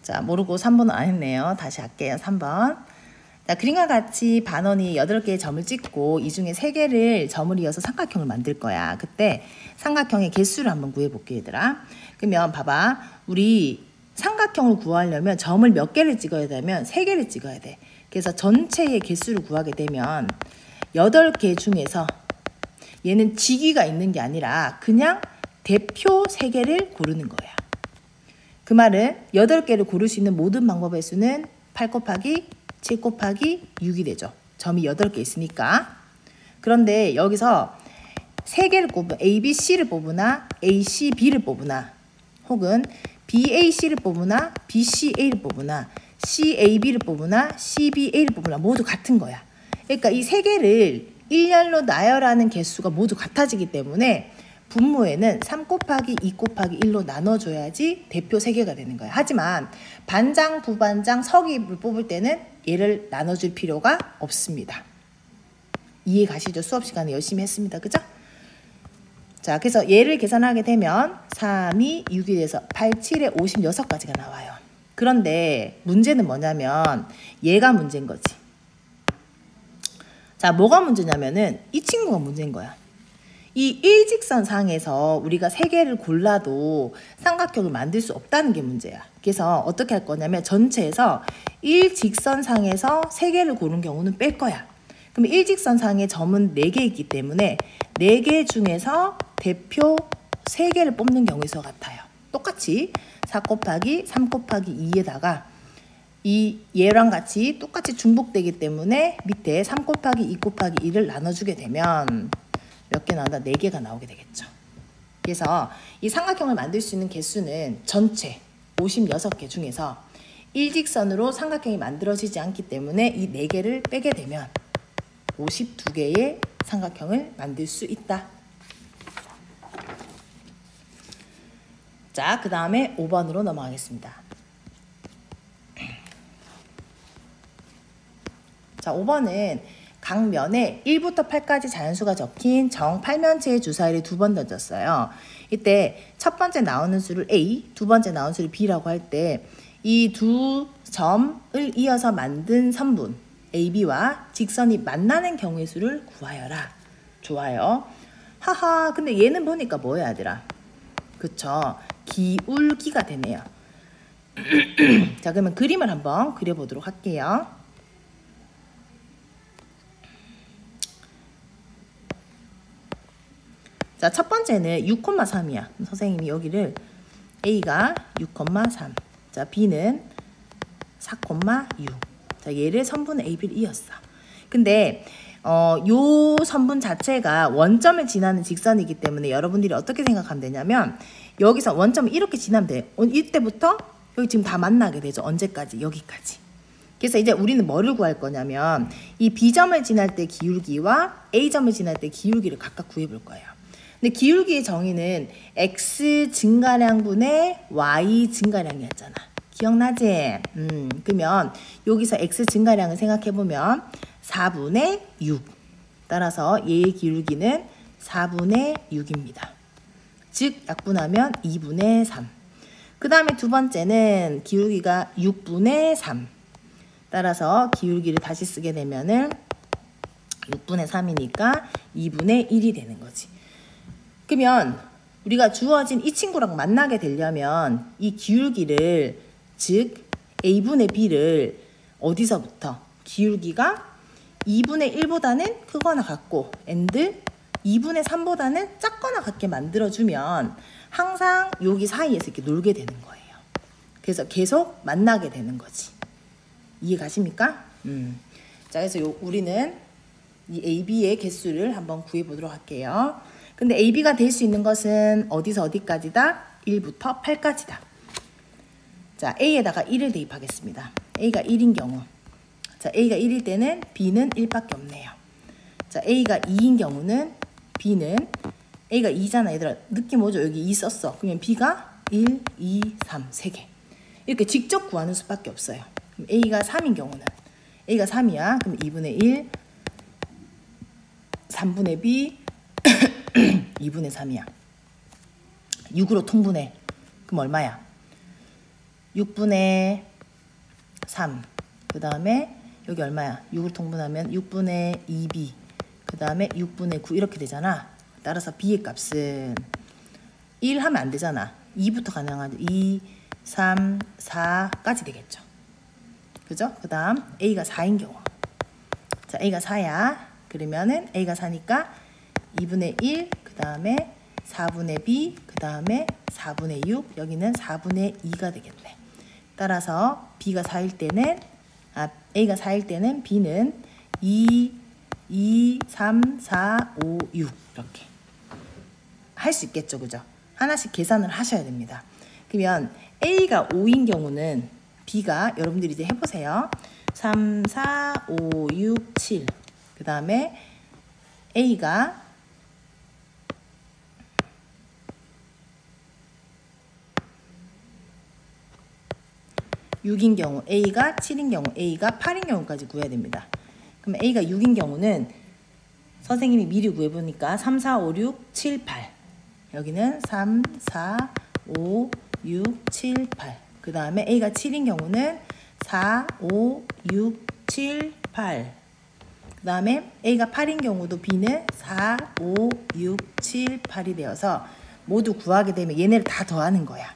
자, 모르고 3번은 안 했네요. 다시 할게요. 3번. 자, 그림과 같이 반원이 8개의 점을 찍고 이 중에 3개를 점을 이어서 삼각형을 만들 거야. 그때 삼각형의 개수를 한번 구해볼게, 얘들아. 그러면 봐봐. 우리 삼각형을 구하려면 점을 몇 개를 찍어야 되면 3개를 찍어야 돼. 그래서 전체의 개수를 구하게 되면 8개 중에서 얘는 직위가 있는 게 아니라 그냥 대표 3개를 고르는 거야. 그 말은 8개를 고를 수 있는 모든 방법의 수는 8 곱하기 7 곱하기 6이 되죠. 점이 8개 있으니까. 그런데 여기서 3개를 뽑으면 A, B, C를 뽑으나 A, C, B를 뽑으나 혹은 B, A, C를 뽑으나 B, C, A를 뽑으나 C, A, B를 뽑으나 C, B, A를 뽑으나 모두 같은 거야. 그러니까 이 3개를 일렬로 나열하는 개수가 모두 같아지기 때문에 분모에는 3 곱하기 2 곱하기 1로 나눠줘야지 대표 3개가 되는 거야. 하지만 반장, 부반장, 서기를 뽑을 때는 얘를 나눠줄 필요가 없습니다. 이해 가시죠? 수업 시간에 열심히 했습니다. 그죠? 자, 그래서 얘를 계산하게 되면 3이 6이 돼서 8, 7에 56가지가 나와요. 그런데 문제는 뭐냐면 얘가 문제인 거지. 자, 뭐가 문제냐면은 이 친구가 문제인 거야. 이 일직선상에서 우리가 3개를 골라도 삼각형을 만들 수 없다는 게 문제야. 그래서 어떻게 할 거냐면 전체에서 일직선상에서 3개를 고른 경우는 뺄 거야. 그럼 일직선상의 점은 4개 있기 때문에 4개 중에서 대표 3개를 뽑는 경우의 수와 같아요. 똑같이 4 곱하기 3 곱하기 2에다가 이 얘랑 같이 똑같이 중복되기 때문에 밑에 3 곱하기 2 곱하기 2를 나눠주게 되면 몇 개 나온다? 4개가 나오게 되겠죠. 그래서 이 삼각형을 만들 수 있는 개수는 전체 56개 중에서 일직선으로 삼각형이 만들어지지 않기 때문에 이 4개를 빼게 되면 52개의 삼각형을 만들 수 있다. 자, 그 다음에 5번으로 넘어가겠습니다. 자, 5번은 각 면에 1부터 8까지 자연수가 적힌 정팔면체의 주사위를 2번 던졌어요. 이때 첫 번째 나오는 수를 A, 두 번째 나오는 수를 B라고 할 때 이 두 점을 이어서 만든 선분 AB와 직선이 만나는 경우의 수를 구하여라. 좋아요. 하하, 근데 얘는 보니까 뭐야, 얘들아? 그쵸? 기울기가 되네요. 자, 그러면 그림을 한번 그려보도록 할게요. 자, 첫 번째는 6,3이야. 선생님이 여기를 A가 6,3. 자, B는 4,6. 자, 얘를 선분 AB를 이었어. 근데 요 선분 자체가 원점을 지나는 직선이기 때문에 여러분들이 어떻게 생각하면 되냐면 여기서 원점을 이렇게 지나면 돼. 이때부터 여기 지금 다 만나게 되죠. 언제까지? 여기까지. 그래서 이제 우리는 뭐를 구할 거냐면 이 B점을 지날 때 기울기와 A점을 지날 때 기울기를 각각 구해볼 거예요. 근데 기울기의 정의는 x 증가량분의 y 증가량이었잖아. 기억나지? 그러면 여기서 x 증가량을 생각해보면 4분의 6. 따라서 얘의 기울기는 4분의 6입니다. 즉 약분하면 2분의 3. 그 다음에 두 번째는 기울기가 6분의 3. 따라서 기울기를 다시 쓰게 되면은 6분의 3이니까 2분의 1이 되는 거지. 그러면 우리가 주어진 이 친구랑 만나게 되려면 이 기울기를 즉 A분의 B를 어디서부터 기울기가 2분의 1보다는 크거나 같고 and 2분의 3보다는 작거나 같게 만들어주면 항상 여기 사이에서 이렇게 놀게 되는 거예요. 그래서 계속 만나게 되는 거지. 이해 가십니까? 자, 그래서 우리는 이 AB의 개수를 한번 구해보도록 할게요. 근데 AB가 될 수 있는 것은 어디서 어디까지다? 1부터 8까지다. 자, A에다가 1을 대입하겠습니다. A가 1인 경우. 자, A가 1일 때는 B는 1밖에 없네요. 자, A가 2인 경우는 B는 A가 2잖아, 얘들아. 느낌 오죠? 여기 2 썼어. 그러면 B가 1, 2, 3, 3개. 이렇게 직접 구하는 수밖에 없어요. 그럼 A가 3인 경우는 A가 3이야. 그럼 2분의 1, 3분의 B, 2분의 3이야. 6으로 통분해. 그럼 얼마야? 6분의 3. 그 다음에 여기 얼마야? 6을 통분하면 6분의 2b. 그 다음에 6분의 9 이렇게 되잖아. 따라서 b의 값은 1 하면 안 되잖아. 2부터 가능하죠. 2, 3, 4까지 되겠죠. 그죠? 그 다음 a가 4인 경우. 자, a가 4야. 그러면은 a가 4니까 2분의 1, 그 다음에 4분의 b, 그 다음에 4분의 6, 여기는 4분의 2가 되겠네. 따라서 b가 4일 때는, a가 4일 때는 b는 2, 3, 4, 5, 6 이렇게 할 수 있겠죠. 그죠? 하나씩 계산을 하셔야 됩니다. 그러면 a가 5인 경우는 b가 여러분들이 이제 해보세요. 3, 4, 5, 6, 7. 그 다음에 a가 6인 경우, a가 7인 경우, a가 8인 경우까지 구해야 됩니다. 그럼 a가 6인 경우는 선생님이 미리 구해보니까 3, 4, 5, 6, 7, 8. 여기는 3, 4, 5, 6, 7, 8. 그 다음에 a가 7인 경우는 4, 5, 6, 7, 8. 그 다음에 a가 8인 경우도 b는 4, 5, 6, 7, 8이 되어서 모두 구하게 되면 얘네를 다 더하는 거야.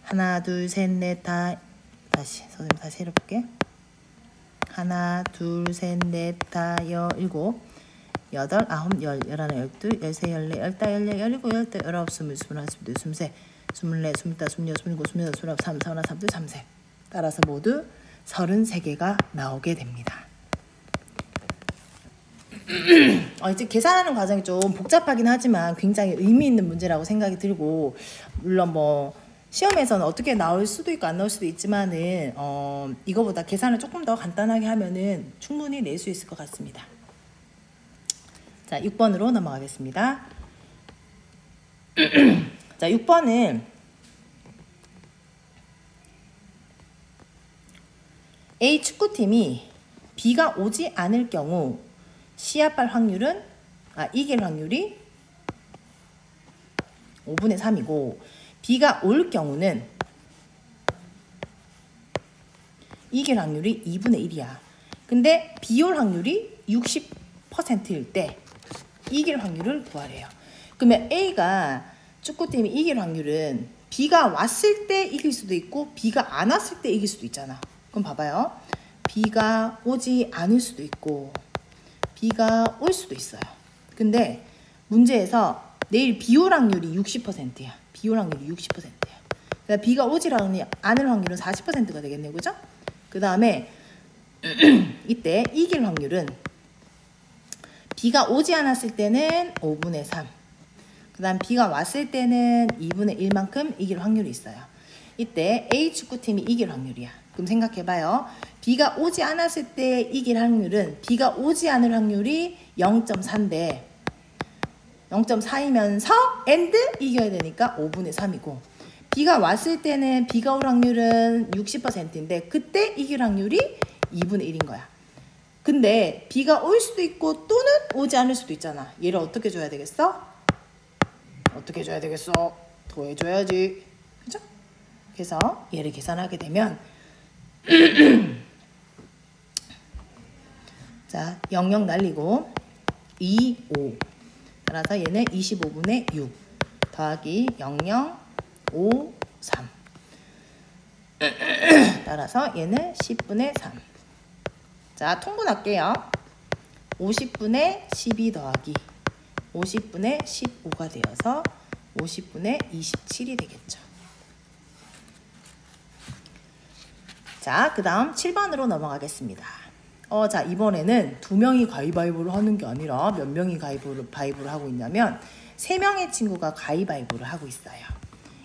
하나, 둘, 셋, 넷, 다. 다시 선생님 다시 해볼게. 하나, 둘, 셋, 넷, 다, 일곱, 여덟, 아홉, 열, 열하나, 열둘, 열세, 열네, 열다, 열네, 열일곱, 열덟, 열아홉, 스물, 스물하나, 스물둘, 스물셋, 스물넷, 스물다, 스물여섯, 스물일곱, 스물여덟, 스물아홉, 스물하나, 스물둘, 스물셋. 따라서 모두 33개가 나오게 됩니다. 이제 계산하는 과정이 좀 복잡하긴 하지만 굉장히 의미 있는 문제라고 생각이 들고, 물론 뭐 시험에서는 어떻게 나올 수도 있고 안 나올 수도 있지만은 이거보다 계산을 조금 더 간단하게 하면은 충분히 낼 수 있을 것 같습니다. 자, 6번으로 넘어가겠습니다. 자, 6번은 A 축구팀이 B가 오지 않을 경우 시합할 확률은 이길 확률이 5분의 3이고 B가 올 경우는 이길 확률이 2분의 1이야. 근데 B 올 확률이 60%일 때 이길 확률을 구하래요. 그러면 A가 축구팀이 이길 확률은 B가 왔을 때 이길 수도 있고 B가 안 왔을 때 이길 수도 있잖아. 그럼 봐봐요. B가 오지 않을 수도 있고 B가 올 수도 있어요. 근데 문제에서 내일 B 올 확률이 60%야. B 올 확률이 60%야. 그러니까 B가 오지 않을 확률은 40%가 되겠네요. 그죠? 그 다음에 이때 이길 확률은 B가 오지 않았을 때는 5분의 3. 그 다음 B가 왔을 때는 2분의 1만큼 이길 확률이 있어요. 이때 A 축구팀이 이길 확률이야. 그럼 생각해봐요. B가 오지 않았을 때 이길 확률은 B가 오지 않을 확률이 0.4인데 0.4이면서 and 이겨야 되니까 5분의 3이고 B가 왔을 때는 B가 올 확률은 60%인데 그때 이길 확률이 2분의 1인 거야. 근데 B가 올 수도 있고 또는 오지 않을 수도 있잖아. 얘를 어떻게 줘야 되겠어? 어떻게 줘야 되겠어? 더해줘야지. 그죠? 그래서 얘를 계산하게 되면 자, 00 날리고 2, 5. 따라서 얘는 25분의 6 더하기 00, 5, 3. 따라서 얘는 10분의 3. 자, 통분할게요. 50분의 12 더하기 50분의 15가 되어서 50분의 27이 되겠죠. 자, 그 다음 7번으로 넘어가겠습니다. 자, 이번에는 2명이 가위바위보를 하는 게 아니라 몇 명이 가위바위보를 하고 있냐면 3명의 친구가 가위바위보를 하고 있어요.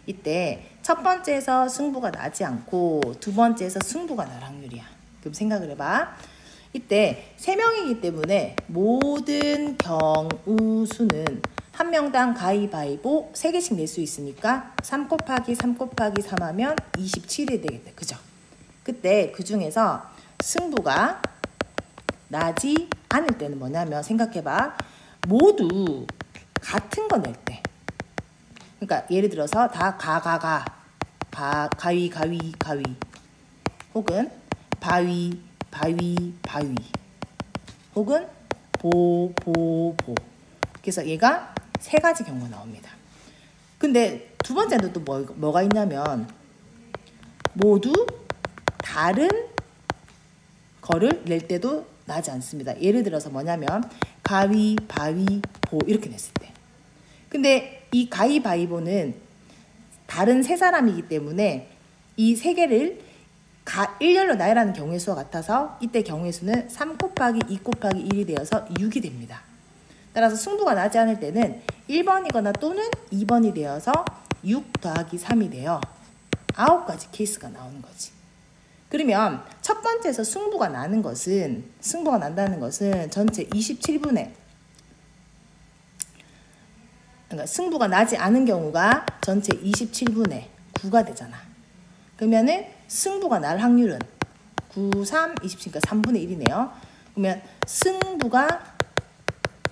이때 첫 번째에서 승부가 나지 않고 두 번째에서 승부가 날 확률이야. 그럼 생각을 해봐. 이때 3명이기 때문에 모든 경우 수는 한 명당 가위바위보 3개씩 낼 수 있으니까 3 곱하기 3 곱하기 3 하면 27이 되겠다. 그죠? 그때 그 중에서 승부가 나지 않을 때는 뭐냐면 생각해봐. 모두 같은 거 낼 때. 그러니까 예를 들어서 다 가위 혹은 바위 혹은 보. 그래서 얘가 세 가지 경우가 나옵니다. 근데 두 번째는 또 뭐가 있냐면 모두 다른 거를 낼 때도 나지 않습니다. 예를 들어서 뭐냐면 가위, 바위, 보 이렇게 냈을 때. 근데 이 가위바위보는 다른 세 사람이기 때문에 이 세 개를 일렬로 나열하는 경우의 수와 같아서 이때 경우의 수는 3 곱하기 2 곱하기 1이 되어서 6이 됩니다. 따라서 승부가 나지 않을 때는 1번이거나 또는 2번이 되어서 6 더하기 3이 되어 9가지 케이스가 나오는 거지. 그러면 첫 번째에서 승부가 난다는 것은 전체 27분의 그러니까 승부가 나지 않은 경우가 전체 27분의 9가 되잖아. 그러면은 승부가 날 확률은 9, 3, 27, 그러니까 3분의 1이네요. 그러면 승부가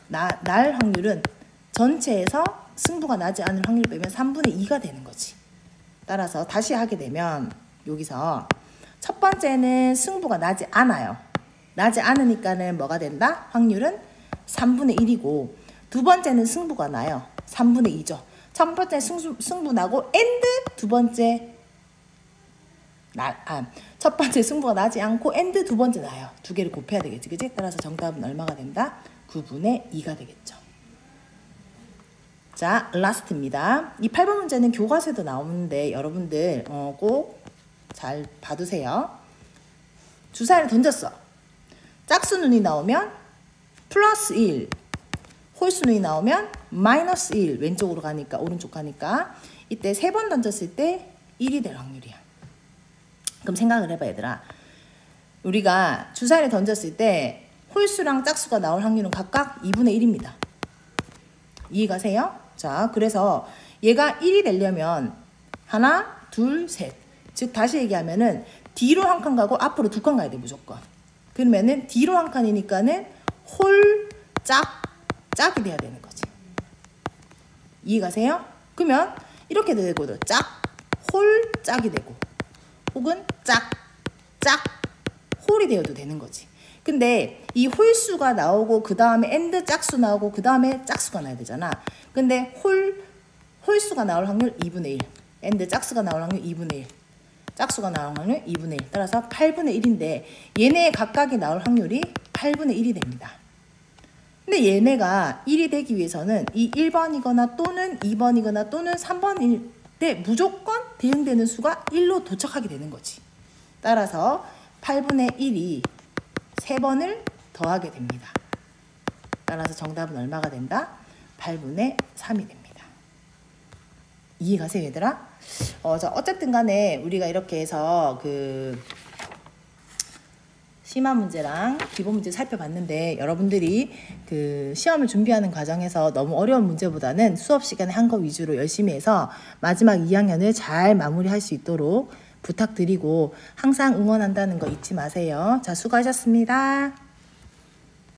날 확률은 전체에서 승부가 나지 않을 확률 빼면 3분의 2가 되는 거지. 따라서 다시 하게 되면 여기서 첫 번째는 승부가 나지 않아요. 나지 않으니까는 뭐가 된다? 확률은 3분의 1이고 두 번째는 승부가 나요. 3분의 2죠. 첫 번째 승부 나고 엔드 두 번째 첫 번째 승부가 나지 않고 엔드 두 번째 나요. 두 개를 곱해야 되겠지. 그치? 따라서 정답은 얼마가 된다? 9분의 2가 되겠죠. 자, 라스트입니다. 이 8번 문제는 교과서에도 나오는데 여러분들 꼭 잘 봐두세요. 주사위를 던졌어. 짝수 눈이 나오면 플러스 1, 홀수 눈이 나오면 마이너스 1, 왼쪽으로 가니까 오른쪽 가니까 이때 3번 던졌을 때 1이 될 확률이야. 그럼 생각을 해봐 얘들아. 우리가 주사위를 던졌을 때 홀수랑 짝수가 나올 확률은 각각 2분의 1입니다. 이해가세요? 자, 그래서 얘가 1이 되려면 하나, 둘, 셋. 즉 다시 얘기하면은 뒤로 한 칸 가고 앞으로 2칸 가야 돼 무조건. 그러면은 뒤로 한 칸이니까는 홀, 짝이 돼야 되는 거지. 이해가세요? 그러면 이렇게 되고도 홀, 짝이 되고 혹은 짝, 홀이 되어도 되는 거지. 근데 이 홀수가 나오고 그 다음에 엔드 짝수 나오고 그 다음에 짝수가 나야 되잖아. 근데 홀수가 나올 확률 2분의 1, 엔드 짝수가 나올 확률 2분의 1, 짝수가 나올 확률 2분의 1. 따라서 8분의 1인데 얘네 각각이 나올 확률이 8분의 1이 됩니다. 근데 얘네가 1이 되기 위해서는 이 1번이거나 또는 2번이거나 또는 3번일 때 무조건 대응되는 수가 1로 도착하게 되는 거지. 따라서 8분의 1이 3번을 더하게 됩니다. 따라서 정답은 얼마가 된다? 8분의 3이 됩니다. 이해가세요 얘들아? 어쨌든 간에 우리가 이렇게 해서 그 심화 문제랑 기본 문제 살펴봤는데 여러분들이 그 시험을 준비하는 과정에서 너무 어려운 문제보다는 수업 시간에 한 거 위주로 열심히 해서 마지막 2학년을 잘 마무리할 수 있도록 부탁드리고 항상 응원한다는 거 잊지 마세요. 자, 수고하셨습니다.